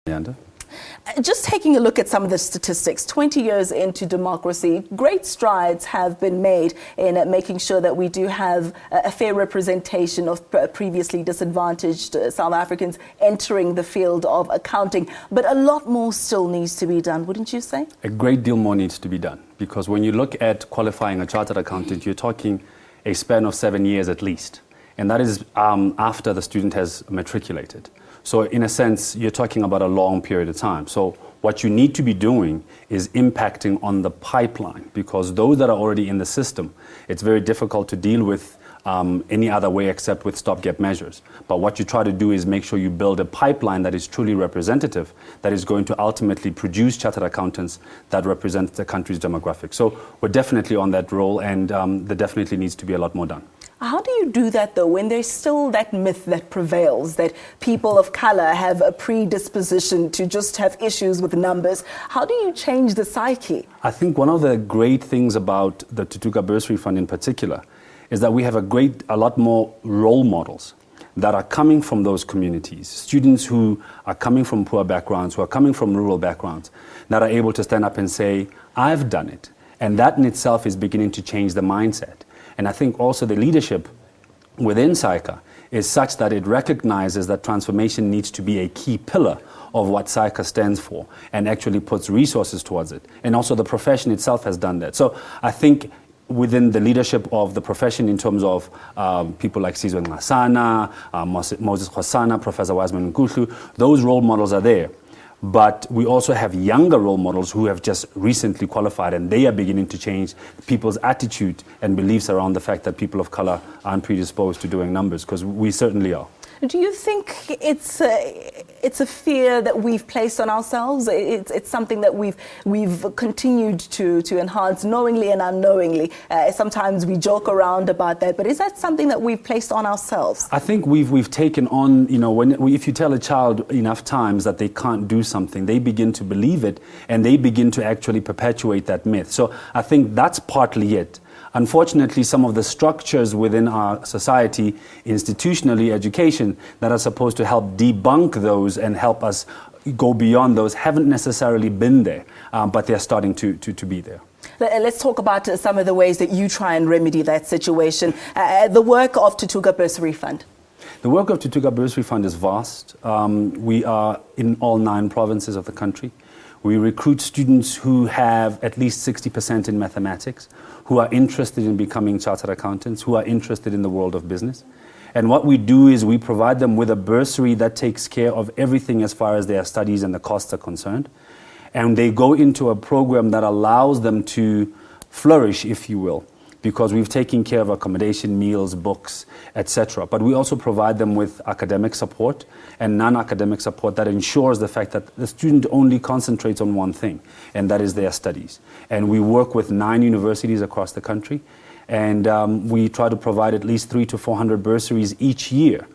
Leander. Just taking a look at some of the statistics, 20 years into democracy, great strides have been made in making sure that we do have a fair representation of previously disadvantaged South Africans entering the field of accounting. But a lot more still needs to be done, wouldn't you say? A great deal more needs to be done, because when you look at qualifying a chartered accountant, you're talking a span of 7 years at least. And that is after the student has matriculated. So in a sense, you're talking about a long period of time. So what you need to be doing is impacting on the pipeline, because those that are already in the system, it's very difficult to deal with any other way except with stopgap measures. But what you try to do is make sure you build a pipeline that is truly representative, that is going to ultimately produce chartered accountants that represent the country's demographics. So we're definitely on that role, and there definitely needs to be a lot more done. How do you do that, though, when there's still that myth that prevails, that people of color have a predisposition to just have issues with numbers? How do you change the psyche? I think one of the great things about the Thuthuka Bursary Fund in particular is that we have a lot more role models that are coming from those communities, students who are coming from poor backgrounds, who are coming from rural backgrounds, that are able to stand up and say, I've done it. And that in itself is beginning to change the mindset. And I think also the leadership within SAICA is such that it recognizes that transformation needs to be a key pillar of what SAICA stands for, and actually puts resources towards it. And also the profession itself has done that. So I think within the leadership of the profession, in terms of people like Sizwe Ngasana, Moses Khosana, Professor Wiseman Nkutlu, those role models are there. But we also have younger role models who have just recently qualified, and they are beginning to change people's attitude and beliefs around the fact that people of color aren't predisposed to doing numbers, because we certainly are. Do you think it's a fear that we've placed on ourselves? It's something that we've continued to enhance knowingly and unknowingly. Sometimes we joke around about that, but is that something that we've placed on ourselves? I think we've taken on, if you tell a child enough times that they can't do something, they begin to believe it, and they begin to actually perpetuate that myth. So I think that's partly it. Unfortunately, some of the structures within our society, institutionally, education, that are supposed to help debunk those and help us go beyond those, haven't necessarily been there, but they're starting to be there. Let's talk about some of the ways that you try and remedy that situation. The work of Thuthuka Bursary Fund. The work of Thuthuka Bursary Fund is vast. We are in all 9 provinces of the country. We recruit students who have at least 60% in mathematics, who are interested in becoming chartered accountants, who are interested in the world of business. And what we do is we provide them with a bursary that takes care of everything as far as their studies and the costs are concerned. And they go into a program that allows them to flourish, if you will, because we've taken care of accommodation, meals, books, etc. But we also provide them with academic support and non-academic support that ensures the fact that the student only concentrates on one thing, and that is their studies. And we work with 9 universities across the country, and we try to provide at least 300 to 400 bursaries each year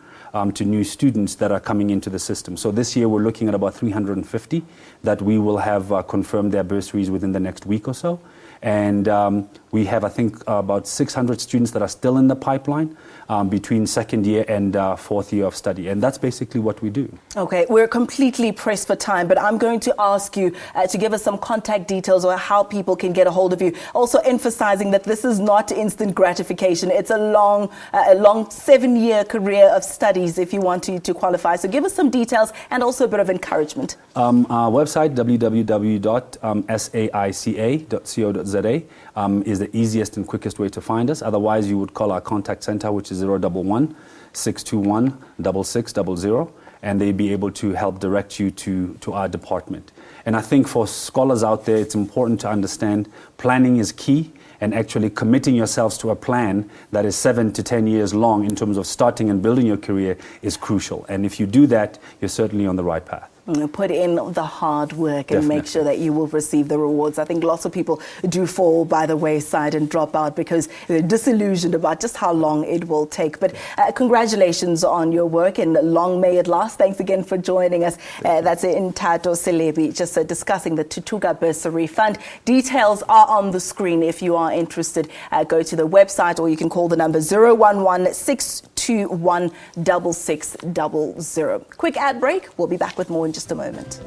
to new students that are coming into the system. So this year we're looking at about 350 that we will have confirmed their bursaries within the next week or so. And we have, I think, about 600 students that are still in the pipeline between second year and 4th year of study. And that's basically what we do. Okay, we're completely pressed for time, but I'm going to ask you to give us some contact details or how people can get a hold of you. Also emphasizing that this is not instant gratification. It's a long 7-year career of studies if you want to qualify. So give us some details and also a bit of encouragement. Our website, www.saica.co.za, is the easiest and quickest way to find us. Otherwise, you would call our contact center, which is 011-621-6600, and they'd be able to help direct you to our department. And I think for scholars out there, it's important to understand planning is key, and actually committing yourselves to a plan that is 7 to 10 years long in terms of starting and building your career is crucial. And if you do that, you're certainly on the right path. Put in the hard work and Definitely. make sure that you will receive the rewards. I think lots of people do fall by the wayside and drop out because they're disillusioned about just how long it will take. But congratulations on your work, and long may it last. Thanks again for joining us. That's Nthato Selebi, just discussing the Thuthuka Bursary Fund. Details are on the screen if you are interested. Go to the website, or you can call the number 011-621 021 6600. Quick ad break. We'll be back with more in just a moment.